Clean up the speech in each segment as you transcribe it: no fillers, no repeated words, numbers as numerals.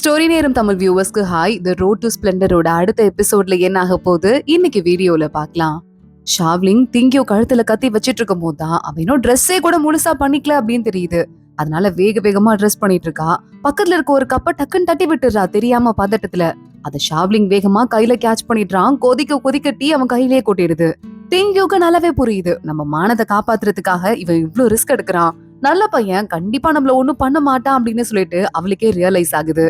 Story நேரம் தமிழ் வியூவர்ஸ்க்கு hi. The road to ஸ்பிளண்டரோட அடுத்த எபிசோட்ல என்ன ஆக போகுது இன்னைக்கு வீடியோல பார்க்கலாம். ஷாவ்லிங் திங்கியோ கழுத்துல கத்தி வச்சிட்டு இருக்கும் போதுதான் அவனும் ட்ரெஸ்ஸே கூட முழுசா பண்ணிக்கல அப்படின்னு தெரியுது. அதனால வேக வேகமா ட்ரெஸ் பண்ணிட்டு இருக்கா. பக்கத்துல இருக்க ஒரு கப்ப டக்குன்னு தட்டி விட்டுறா தெரியாம பதட்டத்துல. அத ஷாவ்லிங் வேகமா கையில கேட்ச் பண்ணிடுறான். கொதிக்க கொதிக்க டீ அவன் கையிலேயே கொட்டிடுது. திங்கியோக்கு நல்லாவே புரியுது, நம்ம மானத்தை காப்பாத்துறதுக்காக இவன் இவ்ளோ ரிஸ்க் எடுக்கிறான். நல்ல பையன் கண்டிப்பா நம்மள ஒண்ணும் பண்ண மாட்டான் அப்படின்னு சொல்லிட்டு அவளுக்கே ரியலைஸ் ஆகுது.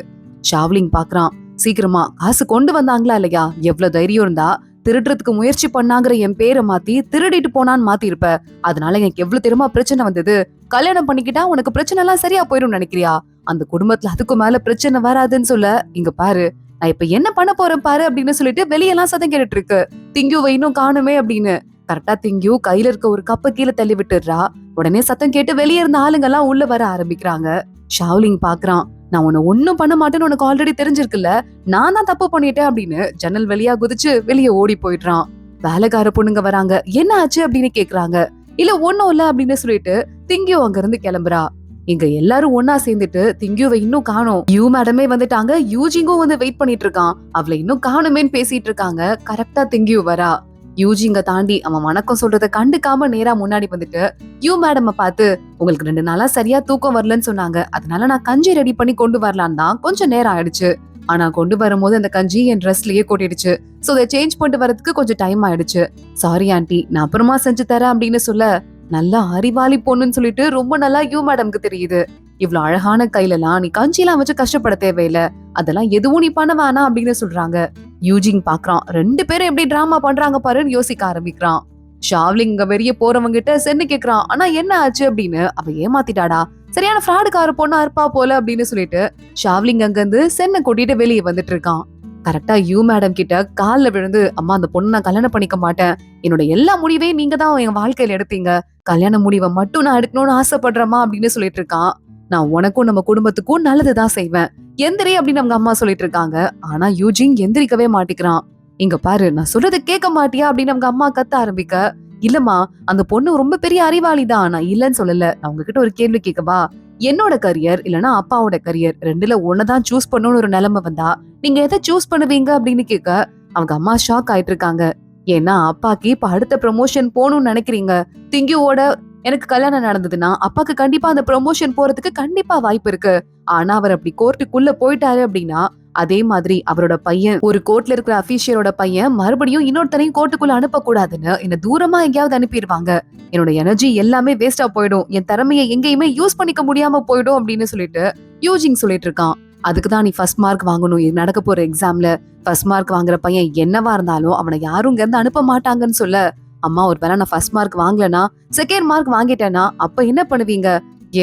ஷாவ்லிங் பாக்குறான், சீக்கிரமா காசு கொண்டு வந்தாங்களா இல்லையா, எவ்வளவு தைரியம் இருந்தா திருடுறதுக்கு முயற்சி பண்ணாங்கிற என் பேரை மாத்தி திருடிட்டு போனான்னு மாத்தி இருப்ப. அதனால எனக்கு எவ்வளவு தெரியுமா பிரச்சனை வந்தது. கல்யாணம் பண்ணிக்கிட்டா உனக்கு பிரச்சனை எல்லாம் சரியா போயிடும் நினைக்கிறியா? அந்த குடும்பத்துல அதுக்கு மேல பிரச்சனை வராதுன்னு சொல்ல, இங்க பாரு நான் இப்ப என்ன பண்ண போறேன் பாரு அப்படின்னு சொல்லிட்டு வெளியெல்லாம் சத்தம் கேட்டுட்டு இருக்கு. திங்கியூவை இன்னும் காணுமே அப்படின்னு. கரெக்டா திங்கியூ கையில இருக்க ஒரு கப்ப கீழே தள்ளி விட்டுடுறா. உடனே சத்தம் கேட்டு வெளியே இருந்த ஆளுங்க எல்லாம் உள்ள வர ஆரம்பிக்கிறாங்க. ஷாவ்லிங் பாக்குறான், நான் உன்னை ஒன்னும் பண்ண மாட்டேன்னு உனக்கு ஆல்ரெடி தெரிஞ்சிருக்குல்ல, நான் தான் தப்பு பண்ணிட்டேன் அப்படின்னு ஜன்னல் வழியா குதிச்சு வெளியே ஓடி போயிடுறான். வேலைக்கார பொண்ணுங்க வராங்க, என்ன ஆச்சு அப்படின்னு கேக்குறாங்க. இல்ல ஒண்ணும் இல்ல அப்படின்னு சொல்லிட்டு திங்கியோ அங்க இருந்து கிளம்புறா. இங்க எல்லாரும் ஒன்னா சேர்ந்துட்டு திங்கியோவை இன்னும் காணோம், யூ மேடமே வந்துட்டாங்க, யூஜிங்கும் வந்து வெயிட் பண்ணிட்டு இருக்கான், அவளை இன்னும் காணுமேன்னு பேசிட்டு இருக்காங்க. கரெக்டா திங்கியோ வரா. யூஜிங்க தாண்டி அவன் வணக்கம் சொல்றத கண்டுக்காம நேரா முன்னாடி வந்துட்டு யூ மேடம் பார்த்து, உங்களுக்கு 2 நாளா சரியா தூக்கம் வரலன்னு சொன்னாங்க, அதனால நான் கஞ்சி ரெடி பண்ணி கொண்டு வரலான் தான் கொஞ்சம் நேரம் ஆயிடுச்சு. ஆனா கொண்டு வரும்போது அந்த கஞ்சி என் ட்ரெஸ்லயே கொட்டிடுச்சு. சோ அதை சேஞ்ச் பண்ணிட்டு வரதுக்கு கொஞ்சம் டைம் ஆயிடுச்சு. சாரி ஆண்டி, நான் அப்புறமா செஞ்சு தரேன் அப்படின்னு சொல்ல, நல்லா அறிவாளி பொண்ணுன்னு சொல்லிட்டு ரொம்ப நல்லா யூ மேடம்க்கு தெரியுது. இவ்வளவு அழகான கையிலலாம் நீ கஞ்சி எல்லாம் வச்சு கஷ்டப்பட தேவையில்ல, அதெல்லாம் எதுவும் நீ பண்ண வேணாம் அப்படின்னு சொல்றாங்க. யூஜிங் பாக்குறான், 2 பேரும் எப்படி டிராமா பண்றாங்க பாருன்னு யோசிக்க ஆரம்பிக்கிறான். ஷாவ்லிங் அங்க வெளிய போறவங்க கிட்ட சென்னு கேக்குறான், ஆனா என்ன ஆச்சு அப்படின்னு. அவ ஏமாத்திட்டாடா, சரியான ஃப்ராடுக்கார பொண்ணா இருப்பா போல அப்படின்னு சொல்லிட்டு ஷாவ்லிங் அங்க இருந்து சென்னை கூட்டிட்டு வெளியே வந்துட்டு இருக்கான். கரெக்டா யூ மேடம் கிட்ட கால்ல விழுந்து, அம்மா அந்த பொண்ணு நான் கல்யாணம் பண்ணிக்க மாட்டேன், என்னோட எல்லா முடிவையும் நீங்க தான் என் வாழ்க்கையில எடுத்தீங்க, கல்யாண முடிவை மட்டும் நான் எடுக்கணும்னு ஆசைப்படுறேமா அப்படின்னு சொல்லிட்டு இருக்கான். நான் உனக்கும் நம்ம குடும்பத்துக்கும் நல்லதுதான் செய்வேன், எந்திரி அப்படின்னு அவங்க அம்மா சொல்லிட்டு இருக்காங்க. ஆனா யூஜிங் எந்திரிக்கவே மாட்டிக்கிறான். இங்க பாரு, நான் சொல்றதை கேட்க மாட்டியா அப்படின்னு அவங்க அம்மா கத்த ஆரம்பிக்க, இல்லம்மா அந்த பொண்ணு ரொம்ப பெரிய அறிவாளி தான், நான் இல்லன்னு சொல்லல, நான் உங்ககிட்ட ஒரு கேள்வி கேட்கவா? என்னோட கரியர் இல்லனா அப்பாவோட கரியர், ரெண்டுல ஒன்னதான் சூஸ் பண்ணணும்னு ஒரு நிலைமை வந்தா நீங்க எதை சூஸ் பண்ணுவீங்க அப்படின்னு கேட்க அவங்க அம்மா ஷாக் ஆயிட்டு இருக்காங்க. ஏன்னா அப்பாக்கு இப்ப அடுத்த ப்ரமோஷன் போகணும்னு நினைக்கிறீங்க. திங்கியோட எனக்கு கல்யாணம் நடந்ததுன்னா அப்பாக்கு கண்டிப்பா அந்த ப்ரமோஷன் போறதுக்கு கண்டிப்பா வாய்ப்பு இருக்கு. ஆனா அவர் அப்படி கோர்ட்டுக்குள்ள போயிட்டாரு அப்படின்னா, அதே மாதிரி அவரோட பையன், ஒரு கோர்ட்ல இருக்கிற அபிஷியலோட பையன் மறுபடியும் இன்னொருத்தரையும் கோர்ட்டுக்குள்ள அனுப்ப கூடாதுன்னு என்ன தூரமா எங்கேயாவது அனுப்பிடுவாங்க. என்னோட எனர்ஜி எல்லாமே வேஸ்டா போயிடும், என் திறமையை எங்கேயுமே யூஸ் பண்ணிக்க முடியாம போயிடும் அப்படின்னு சொல்லிட்டு யூஜிங் சொல்லிட்டு இருக்கான். அதுக்குதான் நீ ஃபர்ஸ்ட் மார்க் வாங்கணும், இது நடக்க போற எக்ஸாம்ல ஃபர்ஸ்ட் மார்க் வாங்குற பையன் என்னவா இருந்தாலும் அவனை யாரும் இங்க இருந்து அனுப்ப மாட்டாங்கன்னு சொல்ல, அம்மா ஒருவேளை நான் ஃபர்ஸ்ட் மார்க் வாங்கலனா, செகண்ட் மார்க் வாங்கிட்டேனா அப்ப என்ன பண்ணுவீங்க?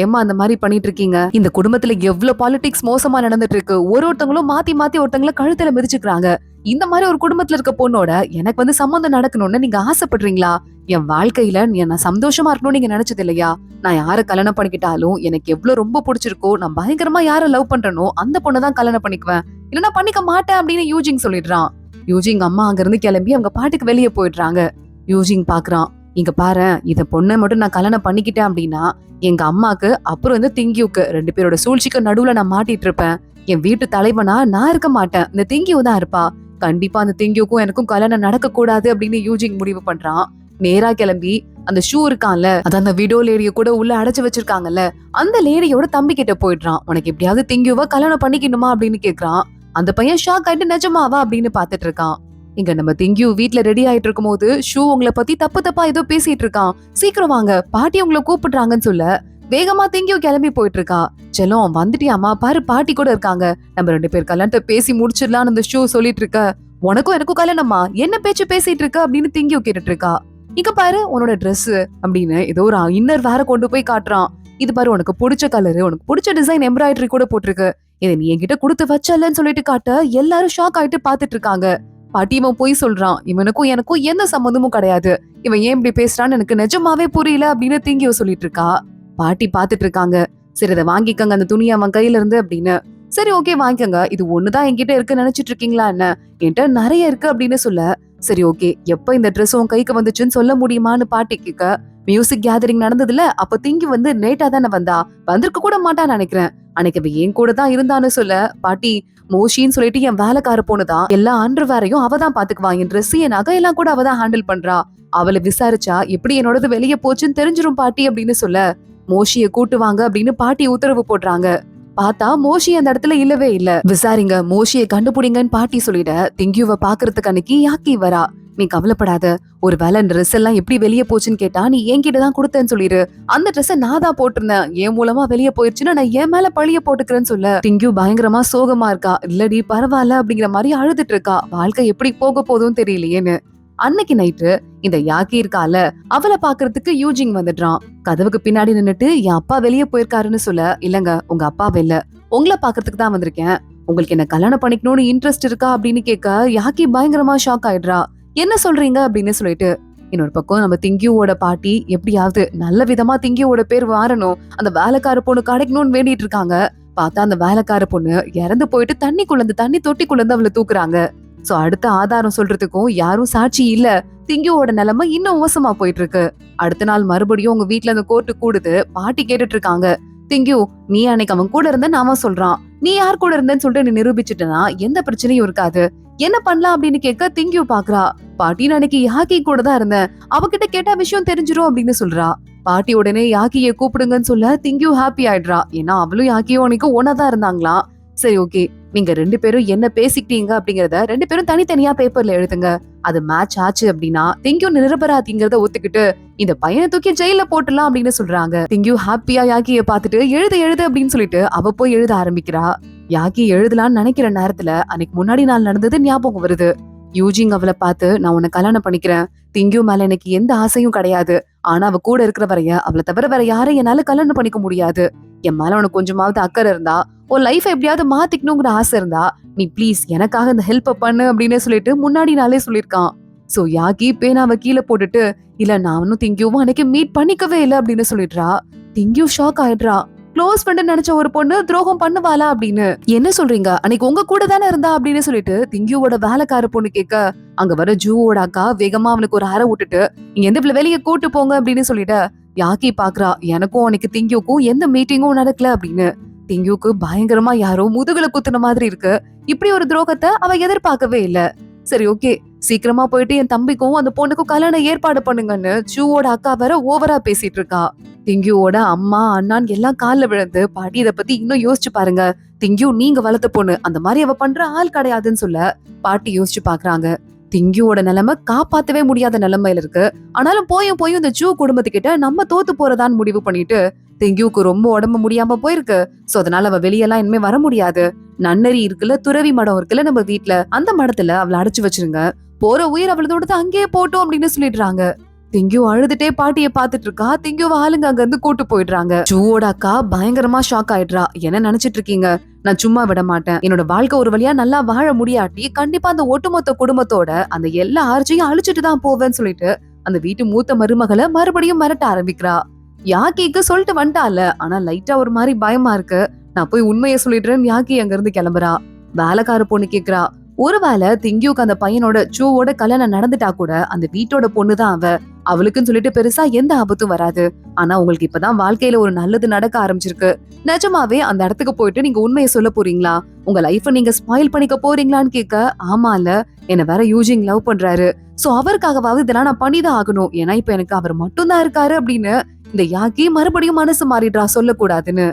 ஏமா அந்த மாதிரி பண்ணிட்டு இருக்கீங்க? இந்த குடும்பத்துல எவ்வளவு பாலிடிக்ஸ் மோசமா நடந்துட்டு இருக்கு, ஒருத்தங்களும் மாத்தி மாத்தி ஒருத்தங்கள கழுத்துல மிதிச்சுக்கிறாங்க. இந்த மாதிரி ஒரு குடும்பத்துல இருக்க பொண்ணோட எனக்கு வந்து சம்மந்தம் நடக்கணும்னு நீங்க ஆசைப்படுறீங்களா? என் வாழ்க்கையில நான் சந்தோஷமா இருக்கணும்னு நீங்க நினைச்சது இல்லையா? நான் யார கல்யாணம் பண்ணிக்கிட்டாலும் எனக்கு எவ்வளவு ரொம்ப பிடிச்சிருக்கோ, நான் பயங்கரமா யார லவ் பண்றனோ அந்த பொண்ணதான் கல்யாணம் பண்ணிக்குவேன், இல்லன்னா பண்ணிக்க மாட்டேன் அப்படின்னு யூஜிங் சொல்லிடுறான். யூஜிங் அம்மா அங்க இருந்து கிளம்பி அவங்க பாட்டுக்கு வெளியே போயிடுறாங்க. யூஜிங் பாக்குறான், இங்க பாரு, இத பொண்ணை மட்டும் நான் கல்யாணம் பண்ணிக்கிட்டேன் அப்படின்னா எங்க அம்மாக்கு அப்புறம் வந்து திங்கியூக்கு 2 பேரோட சூழ்ச்சிக்கு நடுவுல நான் மாட்டிட்டு இருப்பேன். என் வீட்டு தலைவனா நான் இருக்க மாட்டேன், இந்த திங்கியூ தான் இருப்பா. கண்டிப்பா அந்த திங்கியூக்கும் எனக்கும் கல்யாணம் நடக்க கூடாது அப்படின்னு யூஜிங் முடிவு பண்றான். நேரா கிளம்பி அந்த ஷூ இருக்கான்ல, அதான் அந்த விடோ லேடிய கூட உள்ள அடைச்சு வச்சிருக்காங்கல்ல, அந்த லேடியோட தம்பி கிட்ட போயிடுறான். உனக்கு எப்படியாவது திங்கியூவா கல்யாணம் பண்ணிக்கணுமா அப்படின்னு கேக்குறான். அந்த பையன் ஷாக் ஆயிட்டு நிஜமாவா அப்படின்னு பாத்துட்டு இருக்கான். இங்க நம்ம திங்கியூ வீட்ல ரெடி ஆயிட்டு இருக்கும் போது ஷூ உங்களை பத்தி தப்பு தப்பா ஏதோ பேசிட்டு இருக்கான். சீக்கிரம் வாங்க, பாட்டி உங்களை கூப்பிடுறாங்கன்னு சொல்ல வேகமா திங்கியூ கிளம்பி போயிட்டு இருக்கா. செல்லம் வந்துட்டியாமா, பாரு பாட்டி கூட இருக்காங்க, நம்ம 2 பேர் கல்யாணத்தை பேசி முடிச்சிடலாம்னு அந்த ஷூ சொல்லிட்டு இருக்க. உனக்கும் எனக்கும் கல்யாணமா, என்ன பேச்சு பேசிட்டு இருக்க அப்படின்னு திங்கியூ கேட்டுட்டு இருக்கா. இங்க பாரு உன்னோட ட்ரெஸ் அப்படின்னு ஏதோ ஒரு இன்னர் வேற கொண்டு போய் காட்டுறான். இது பாரு உனக்கு பிடிச்ச கலரு, உனக்கு பிடிச்ச டிசைன் எம்ப்ராய்டரி கூட போட்டிருக்கு, இதை நீ என்கிட்ட கொடுத்து வச்சலன்னு சொல்லிட்டு காட்ட எல்லாரும் ஷாக் ஆயிட்டு பாத்துட்டு இருக்காங்க. பாட்டி இவன் போய் சொல்றான், இவனுக்கும் எனக்கும் எந்த சம்மந்தமும் கிடையாது, இவன் ஏன் இப்படி பேசுறான்னு எனக்கு நிஜமாவே புரியல அப்படின்னு திங்கியோ சொல்லிட்டு இருக்கா. பாட்டி பாத்துட்டு இருக்காங்க. சரி இதை வாங்கிக்கங்க அந்த துணி அவன் கையில இருந்து அப்படின்னு. சரி ஓகே வாங்கிக்கங்க, இது ஒண்ணுதான் என்கிட்ட இருக்கு நினைச்சிட்டு இருக்கீங்களா என்ன, என்கிட்ட நிறைய இருக்கு அப்படின்னு சொல்ல சரி ஓகே, எப்ப இந்த ட்ரெஸ் உன் கைக்கு வந்துச்சுன்னு சொல்ல முடியுமான்னு பாட்டி கேட்க, மியூசிக் கேதரிங் நடந்ததுல அப்ப திங்கி வந்து லேட்டா தானே வந்தா, வந்திருக்க கூட மாட்டான்னு நினைக்கிறேன். அன்னைக்கு அவ என் கூட தான் இருந்தான்னு சொல்ல, பாட்டி மோஷின்னு சொல்லிட்டு என் வேலைக்கார பொண்ணுதான் எல்லா அண்டர்வேரையும் அவ தான் பாத்துக்குவா, என் ட்ரெஸ் என் நகையெல்லாம் கூட அவ தான் ஹேண்டில் பண்றா, அவளை விசாரிச்சா எப்படி என்னோடது வெளியே போச்சுன்னு தெரிஞ்சிரும் பாட்டி அப்படின்னு சொல்ல, மோஷிய கூட்டுவாங்க அப்படின்னு பாட்டி உத்தரவு போடுறாங்க. பார்த்தா மோஷி அந்த இடத்துல இல்லவே இல்ல. விசாரிங்க, மோஷியை கண்டுபிடிங்கன்னு பாட்டி சொல்லிட, திங்கியுவ பாக்குறதுக்கு அன்னைக்கு யாக்கி வரா. நீ கவலைப்படாத, ஒரு வேலை ட்ரெஸ் எல்லாம் எப்படி வெளியே போச்சுன்னு கேட்டா நீ என்கிட்ட தான் கொடுத்தேன்னு சொல்லிரு, அந்த ட்ரெஸ் நான் தான் போட்டிருந்தேன், என் மூலமா வெளியே போயிருச்சுன்னா நான் என் மேல பழிய போட்டுக்கிறேன்னு சொல்ல, திங்கியூ பயங்கரமா சோகமா இருக்கா. இல்லடி பரவாயில்ல அப்படிங்கிற மாதிரி அழுதுட்டு இருக்கா, வாழ்க்கை எப்படி போக போதும் தெரியலையேன்னு. அன்னைக்கு நைட்டு இந்த யாக்கி இருக்கால, அவளை பாக்குறதுக்கு யூஜிங் வந்துடுறான். கதவுக்கு பின்னாடி நின்னுட்டு என் அப்பா வெளியே போயிருக்காருன்னு சொல்ல, இல்லங்க உங்க அப்பாவே இல்ல, உங்களை பாக்குறதுக்கு தான் வந்திருக்கேன், உங்களுக்கு என்ன கல்யாணம் பண்ணிக்கணும்னு இன்ட்ரெஸ்ட் இருக்கா அப்படின்னு கேட்க, யாக்கி பயங்கரமா ஷாக் ஆயிடுறா. என்ன சொல்றீங்க அப்படின்னு சொல்லிட்டு. இன்னொரு பக்கம் நம்ம திங்கியோட பாட்டி எப்படியாவது நல்ல விதமா திங்கியோட பேர் வாரணும், அந்த வேலைக்கார பொண்ணு கிடைக்கணும்னு வேண்டிட்டு இருக்காங்க. பார்த்தா அந்த வேலைக்கார பொண்ணு இறந்து போயிட்டு தண்ணி தொட்டிக்குள்ள அவளை தூக்குறாங்க. சோ அடுத்த ஆதாரம் சொல்றதுக்கும் யாரும் சாட்சி இல்ல. திங்கியோட நிலைமை இன்னும் மோசமா போயிட்டு இருக்கு. அடுத்த நாள் மறுபடியும் உங்க வீட்டுல அந்த கோர்ட்டு கூடுது. பாட்டி கேட்டுட்டு இருக்காங்க, திங்கியூ நீ அன்னைக்கு அவன் கூட இருந்தன்னு அவன் சொல்றான், நீ யார் கூட இருந்தேன்னு சொல்லிட்டு நீ நிரூபிச்சுட்டனா எந்த பிரச்சனையும் இருக்காது, என்ன பண்ணலாம் அப்படின்னு கேட்க திங்கியூ பாக்குறா. பாட்டி நான் அன்னைக்கு யாக்கி கூட தான் இருந்தேன், அவகிட்ட கேட்டா விஷயம் தெரிஞ்சிரும் அப்படின்னு சொல்றா. பாட்டி உடனே யாக்கிய கூப்பிடுங்கன்னு சொல்ல திங்கியூ ஹாப்பி ஆயிடுறா. ஏன்னா அவளும் யாக்கியும் அன்னைக்கு ஒன்னாதான் இருந்தாங்களாம். சரி ஓகே, நீங்க 2 பேரும் என்ன பேசிக்கிட்டீங்க அப்படிங்கறத 2 பேரும் தனித்தனியா பேப்பர்ல எழுதுங்க. அது மேட்ச் ஆச்சு அப்படின்னா திங்கியூ நிரபராதிங்கிறத ஒத்துக்கிட்டு இந்த பையனை தூக்கி ஜெயில போட்டுலாம் அப்படின்னு சொல்றாங்க. திங்கியூ ஹாப்பியா யாக்கிய பாத்துட்டு எழுது அப்படின்னு சொல்லிட்டு அவ போய் எழுத ஆரம்பிக்கிறா. யாக்கி எழுதலான்னு நினைக்கிற நேரத்துல அன்னைக்கு முன்னாடி நாள் நடந்தது ஞாபகம் வருது. யூஜிங் அவளை பார்த்து, நான் உன்னை கல்யாணம் பண்ணிக்கிறேன், திங்கியூ மேல எனக்கு எந்த ஆசையும் கிடையாது, ஆனா அவ கூட இருக்கிற வரைய அவளை தவிர வேற யாரையும் என்னால கல்யாணம் பண்ணிக்க முடியாது, என் மேல உனக்கு கொஞ்சமாவது அக்கறை இருந்தா, உன் லைஃப் எப்படியாவது மாத்திக்கணுங்கிற ஆசை இருந்தா நீ ப்ளீஸ் எனக்காக இந்த ஹெல்ப் பண்ணு அப்படின்னு சொல்லிட்டு முன்னாடி நாளே சொல்லிருக்கான். சோ யாக்கி பேனாவை கீழே போட்டுட்டு, இல்ல நானும் திங்கியூவும் அன்னைக்கு மீட் பண்ணிக்கவே இல்லை அப்படின்னு சொல்லிடுறா. திங்கியூ ஷாக் ஆயிடுறா. க்ளோஸ் ஃப்ரெண்ட் நினைச்ச ஒரு பொண்ணு துரோகம் பண்ணுவாளா அப்படின்னு. என்ன சொல்றீங்க, அன்னைக்கு உங்க கூட தானே இருந்தா அப்படின்னு சொல்லிட்டு திங்கியூவோட வேலைக்கார பொண்ணு கேட்க, அங்க வர ஜூவோட அக்கா வேகமா அவனுக்கு ஒரு அறை விட்டுட்டு, இங்க எந்த வெளியே கூட்டு போங்க அப்படின்னு சொல்லிட்டு யாக்கி பாக்குறா. எனக்கும் அன்னைக்கு திங்கியூக்கும் எந்த மீட்டிங்கும் நடக்கல அப்படின்னு. திங்கியூக்கு பயங்கரமா யாரோ முதுகுல குத்துன மாதிரி இருக்கு. இப்படி ஒரு துரோகத்தை அவ எதிர்பார்க்கவே இல்ல. சரி ஓகே, சீக்கிரமா போயிட்டு என் தம்பிக்கும் அந்த பொண்ணுக்கும் கல்யாணம் ஏற்பாடு பண்ணுங்கன்னு ஜூவோட அக்கா வேற ஓவரா பேசிட்டு இருக்கா. திங்கியூவோட அம்மா அண்ணான் எல்லாம் கால்ல விழுந்து, பாட்டி இத பத்தி இன்னும் யோசிச்சு பாருங்க, திங்கியூ நீங்க வளர்த்த பொண்ணு, அந்த மாதிரி அவ பண்ற ஆள் கிடையாதுன்னு சொல்ல பாட்டி யோசிச்சு பாக்குறாங்க. திங்கியூவோட நிலைமை காப்பாத்தவே முடியாத நிலைமையில இருக்கு. ஆனாலும் போயும் இந்த ஜூ குடும்பத்துக்கிட்ட நம்ம தோத்து போறதான்னு முடிவு பண்ணிட்டு, திங்கியூக்கு ரொம்ப உடம்பு முடியாம போயிருக்கு. சோ அதனால அவ வெளியெல்லாம் இனிமே வர முடியாது. நன்னரி இருக்குல்ல, துறவி மடம் இருக்குல்ல நம்ம வீட்டுல, அந்த மடத்துல அவளை அடைச்சு வச்சிருங்க, போற உயிர் அவளதோட அங்கேயே போட்டோம் அப்படின்னு சொல்லிடுறாங்க. திங்கியூ அழுதுட்டே பாட்டிய பாத்துட்டு இருக்கா. திங்கியூ ஆளுங்க அங்க இருந்து கூட்டு போயிடுறாங்க. ஜூவோட அக்கா பயங்கரமா ஷாக் ஆயிடுறா. என்ன நினைச்சிட்டு இருக்கீங்க, நான் சும்மா விட மாட்டேன், என்னோட வாழ்க்கை ஒரு வழியா நல்லா வாழ முடியாட்டி கண்டிப்பா அந்த ஒட்டுமொத்த குடும்பத்தோட அந்த எல்லா ஆர்ஜையும் அழிச்சிட்டு தான் போவேன்னு சொல்லிட்டு அந்த வீட்டு மூத்த மருமகளை மறுபடியும் மிரட்ட ஆரம்பிக்கிறா. யாக்கிக்கு சொல்லிட்டு வந்துட்டால, ஆனா லைட்டா ஒரு மாதிரி பயமா இருக்கு. நான் போய் உண்மையை சொல்லிடுறேன், யாக்கி அங்க இருந்து கிளம்புறா. வேலைக்கார பொண்ணு கேக்குறா, ஒருவேளை திங்கியூக்கு அந்த பையனோட ஜூவோட கல்யாணம் நடந்துட்டா கூட அந்த வீட்டோட பொண்ணுதான் அவ, அவளுக்குன்னு சொல்லிட்டு பெருசா எந்த ஆபத்தும் வராது. ஆனா உங்களுக்கு இப்பதான் வாழ்க்கையில ஒரு நல்லது நடக்க ஆரம்பிச்சிருக்கு, நிஜமாவே அந்த இடத்துக்கு போயிட்டு நீங்க உண்மையை சொல்ல போறீங்களா, உங்க லைஃப நீங்க ஸ்பாயில் பண்ணிக்க போறீங்களான்னு கேட்க, ஆமா இல்ல, என்ன வேற யூஜிங் லவ் பண்றாரு, சோ அவருக்காகவாவது இதெல்லாம் நான் பண்ணிதான் ஆகணும், ஏன்னா இப்ப எனக்கு அவர் மட்டும் தான் இருக்காரு அப்படின்னு இந்த யாக்கி மறுபடியும் மனசு மாறிடுறா சொல்லக்கூடாதுன்னு.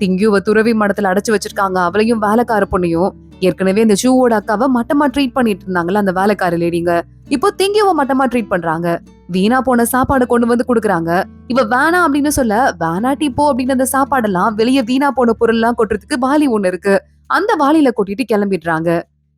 திங்கியூவ துறவி மடத்துல அடைச்சு வச்சிருக்காங்க, அவளையும் வேலைக்கார பொண்ணையும். ஏற்கனவே இந்த ஜூவோட அக்காவை மட்டமா ட்ரீட் பண்ணிட்டு இருந்தாங்கல்ல அந்த வேலைக்கார லேடிங்க, இப்போ திங்கியூவ மட்டமா ட்ரீட் பண்றாங்க. வீணா போன சாப்பாடு கொண்டு வந்து குடுக்குறாங்க. இவ வேணா அப்படின்னு சொல்ல, வேணாட்டி போ அப்படின்னு அந்த சாப்பாடெல்லாம் வெளியே வீணா போன பொருள் எல்லாம் கொட்டுறதுக்கு வாளி ஒண்ணு இருக்கு, அந்த வாளியில கொட்டிட்டு கிளம்பிடுறாங்க.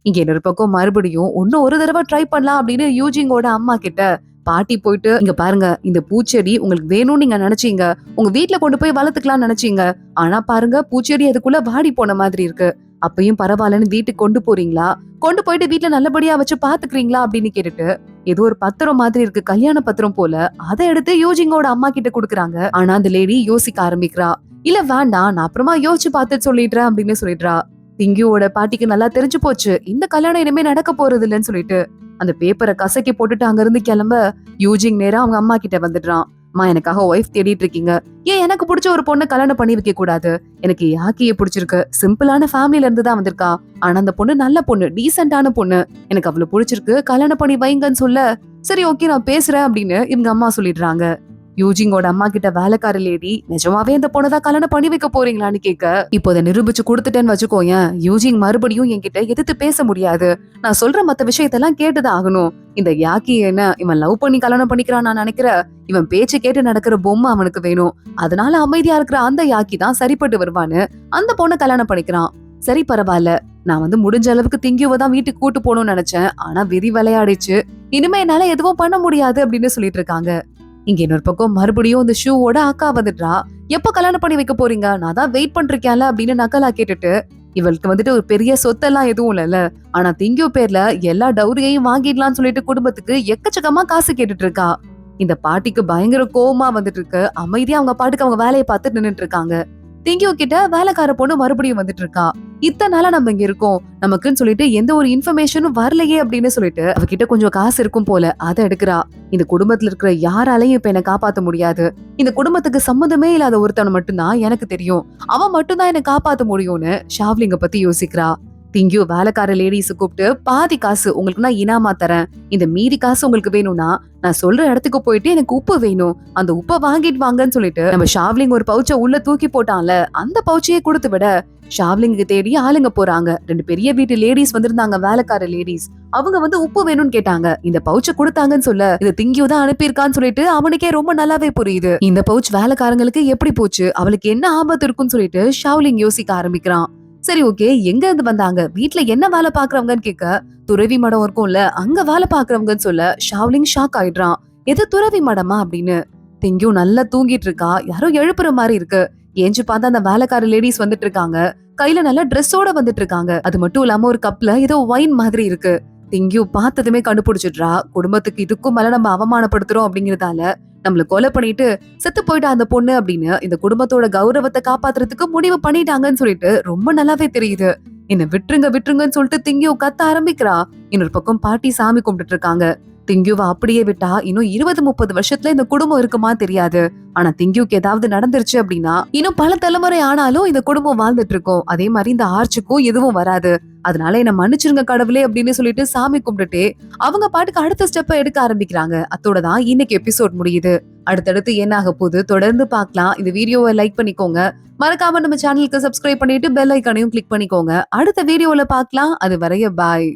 இங்க இன்னொரு பக்கம் மறுபடியும் இன்னும் ஒரு தடவை ட்ரை பண்ணலாம் அப்படின்னு யூஜிங்கோட அம்மா கிட்ட பாட்டி போயிட்டு, இங்க பாருங்க, இந்த பூச்செடி உங்களுக்கு வேணும்னு நீங்க நினைச்சீங்க, உங்க வீட்டுல கொண்டு போய் வளர்த்துக்கலாம்னு நினைச்சீங்க, ஆனா பாருங்க பூச்செடி அதுக்குள்ள வாடி போன மாதிரி இருக்கு, அப்பயும் பரவாயில்லன்னு வீட்டுக்கு கொண்டு போறீங்களா, கொண்டு போயிட்டு வீட்டுல நல்லபடியா வச்சு பாத்துக்கிறீங்களா அப்படின்னு கேட்டுட்டு, ஏதோ ஒரு பத்திரம் மாதிரி இருக்கு, கல்யாண பத்திரம் போல, அதை எடுத்து யூஜிங்கோட அம்மா கிட்ட குடுக்குறாங்க. ஆனா அந்த லேடி யோசிக்க ஆரம்பிக்கிறா. இல்ல வேண்டாம், நான் அப்புறமா யோசிச்சு பார்த்து சொல்லிடுறேன் அப்படின்னு சொல்லிடுறா. திங்கியோட பாட்டிக்கு நல்லா தெரிஞ்சு போச்சு, இந்த கல்யாணம் இனிமே நடக்க போறது இல்லைன்னு சொல்லிட்டு அந்த பேப்பரை கசக்கி போட்டுட்டு அங்க இருந்து கிளம்ப யூஜிங் நேரா அவங்க அம்மா கிட்ட வந்துடுறான். அம்மா, எனக்காக ஒய்ஃப் தேடிட்டு இருக்கீங்க. ஏன் எனக்கு பிடிச்ச ஒரு பொண்ணை கல்யாணம் பண்ணி வைக்க கூடாது? எனக்கு யாக்கிய பிடிச்சிருக்கு. சிம்பிளான ஃபேமிலில இருந்து தான் வந்திருக்கா. ஆனா அந்த பொண்ணு நல்ல பொண்ணு, டீசென்டான பொண்ணு. எனக்கு அவ்வளவு பிடிச்சிருக்கு. கல்யாணம் பண்ணி வைங்கன்னு சொல்ல, சரி ஓகே நான் பேசுறேன் அப்படின்னு இவங்க அம்மா சொல்லிடுறாங்க. யூஜிங்கோட அம்மா கிட்ட வேலைக்கார லேடி, நிஜமாவே இந்த பொண்ணதான் கல்யாணம் பண்ணி வைக்க போறீங்களான்னு கேட்க, இப்போ அதை நிரூபிச்சு கொடுத்துட்டேன்னு வச்சுக்கோயேன், யூஜிங் மறுபடியும் என்கிட்ட எதிர்த்து பேச முடியாது. நான் சொல்ற மத்த விஷயத்தெல்லாம் கேட்டுதான் ஆகணும். இந்த யாக்கி என்ன இவன் லவ் பண்ணி கல்யாணம் பண்ணிக்கிறான் நான் நினைக்கிற, இவன் பேச்சு கேட்டு நடக்கிற பொம்மை அவனுக்கு வேணும். அதனால அமைதியா இருக்கிற அந்த யாக்கி தான் சரிப்பட்டு வருவான்னு அந்த பொண்ணை கல்யாணம் பண்ணிக்கிறான். சரி பரவாயில்ல, நான் முடிஞ்ச அளவுக்கு திங்கியுவை தான் வீட்டுக்கு கூட்டு போகணும்னு நினைச்சேன். ஆனா விதி விளையாடிச்சு. இனிமே என்னால எதுவும் பண்ண முடியாது அப்படின்னு சொல்லிட்டு இருக்காங்க. இங்க இன்னொரு பக்கம் மறுபடியும் இந்த ஷூவோட அக்கா வந்துடுறா. எப்ப கல்யாணம் பண்ணி வைக்க போறீங்க? நான் தான் வெயிட் பண்றேன்ல அப்படின்னு நக்கலா கேட்டுட்டு, இவளுக்கு ஒரு பெரிய சொத்தெல்லாம் எதுவும் இல்லைல்ல, ஆனா திங்கியூ பேர்ல எல்லா டவுரியையும் வாங்கிடலாம்னு சொல்லிட்டு குடும்பத்துக்கு எக்கச்சக்கமா காசு கேட்டுட்டு இருக்கா. இந்த பாட்டிக்கு பயங்கர கோவமா வந்துட்டு இருக்கு. அமைதியா அவங்க பாட்டுக்கு அவங்க வேலையை பார்த்து நின்னுட்டு இருக்காங்க. திங்கியூ கிட்ட வேலைக்கார பொண்ணு மறுபடியும் வந்துட்டு இருக்கா. இத்தனை நாளா நம்ம இங்க இருக்கோம், நமக்குன்னு சொல்லிட்டு எந்த ஒரு இன்ஃபர்மேஷனும் வரலையே அப்படின்னு சொல்லிட்டு அவகிட்ட கொஞ்சம் காசு இருக்கும் போல அதை எடுக்கிறா. இந்த குடும்பத்துல இருக்கிற யாராலையும் இப்ப என்ன காப்பாத்த முடியாது. இந்த குடும்பத்துக்கு சம்மந்தமே இல்லாத ஒருத்தனை மட்டும்தான் எனக்கு தெரியும். அவன் மட்டும்தான் என்ன காப்பாத்த முடியும்னு ஷாவ்லிங்க பத்தி யோசிக்கிறா. திங்கியூ வேலைக்கார லேடிஸ் கூப்பிட்டு, பாதி காசு உங்களுக்கு நான் இனாமா தரேன். இந்த மீதி காசு உங்களுக்கு வேணும்னா நான் சொல்ற இடத்துக்கு போயிட்டு எனக்கு உப்பு வேணும், அந்த உப்பை வாங்கிட்டு வாங்கன்னு சொல்லிட்டு நம்ம ஷாவ்லிங் ஒரு பவுச்சை உள்ள தூக்கி போட்டான்ல, அந்த பவுச்சையே கொடுத்து விட ஷாவ்லிங்கு தேடி ஆளுங்க போறாங்க. 2 பெரிய வீட்டு லேடிஸ் வந்திருந்தாங்க, வேலைக்கார லேடிஸ். அவங்க உப்பு வேணும்னு கேட்டாங்க. இந்த பவுச்சை கொடுத்தாங்கன்னு சொல்ல, இது திங்கியூ தான் அனுப்பியிருக்கான்னு சொல்லிட்டு அவனுக்கே ரொம்ப நல்லாவே புரியுது. இந்த பவுச் வேலைக்காரங்களுக்கு எப்படி போச்சு, அவளுக்கு என்ன ஆபத்து இருக்குன்னு சொல்லிட்டு ஷாவ்லிங் யோசிக்க ஆரம்பிக்கிறான். சரி ஓகே, எங்க இருந்து வந்தாங்க, வீட்டுல என்ன வேலை பாக்குறவங்கன்னு கேட்க, துறவி மடம் இருக்கும்ல, அங்க வேலை பாக்குறவங்கன்னு சொல்ல ஷாவ்லிங் ஷாக் ஆயிடுறான். எது துறவி மடமா அப்படின்னு. திங்கியூ நல்லா தூங்கிட்டு இருக்கா. யாரோ எழுப்புற மாதிரி இருக்கு. ஏஞ்சு பார்த்தா அந்த வேலைக்கார லேடிஸ் வந்துட்டு இருக்காங்க. கையில நல்ல ட்ரெஸ்ஸோட வந்துட்டு இருக்காங்க. அது மட்டும் இல்லாம ஒரு கப்ல ஏதோ வைன் மாதிரி இருக்கு. திங்கியூ பார்த்ததுமே கண்டுபிடிச்சிடுறா, குடும்பத்துக்கு இதுக்கும் மேல நம்ம அவமானப்படுத்துறோம் அப்படிங்கறதால நம்மள கொலை பண்ணிட்டு செத்து போயிட்டா அந்த பொண்ணு அப்படின்னு இந்த குடும்பத்தோட கௌரவத்தை காப்பாத்துறதுக்கு முடிவு பண்ணிட்டாங்கன்னு சொல்லிட்டு ரொம்ப நல்லாவே தெரியுது. என்ன விட்டுருங்க விட்டுருங்கன்னு சொல்லிட்டு திங்கியூ கத்த ஆரம்பிக்கிறா. இன்னொரு பக்கம் பாட்டி சாமி கும்பிட்டு இருக்காங்க. திங்கியூவை அப்படியே விட்டா இன்னும் 20-30 வருஷத்துல இந்த குடும்பம் இருக்குமா தெரியாது. ஆனா திங்கியூக்கு ஏதாவது நடந்துருச்சு அப்படின்னா இன்னும் பல தலைமுறை ஆனாலும் இந்த குடும்பம் வாழ்ந்துட்டு இருக்கும். அதே மாதிரி இந்த ஆர்ச்சுக்கும் எதுவும் வராது. அதனால என்ன மன்னிச்சிருங்க கடவுளே அப்படின்னு சொல்லிட்டு சாமி கும்பிட்டுட்டே அவங்க பாட்டுக்கு அடுத்த ஸ்டெப்பை எடுக்க ஆரம்பிக்கிறாங்க. அத்தோட தான் இன்னைக்கு எபிசோட் முடியுது. அடுத்தடுத்து என்ன ஆக போகுது தொடர்ந்து பார்க்கலாம். இந்த வீடியோவை லைக் பண்ணிக்கோங்க. மறக்காம நம்ம சேனலுக்கு சப்ஸ்கிரைப் பண்ணிட்டு பெல் ஐக்கானையும் கிளிக் பண்ணிக்கோங்க. அடுத்த வீடியோல பார்க்கலாம். அது வரைய பாய்.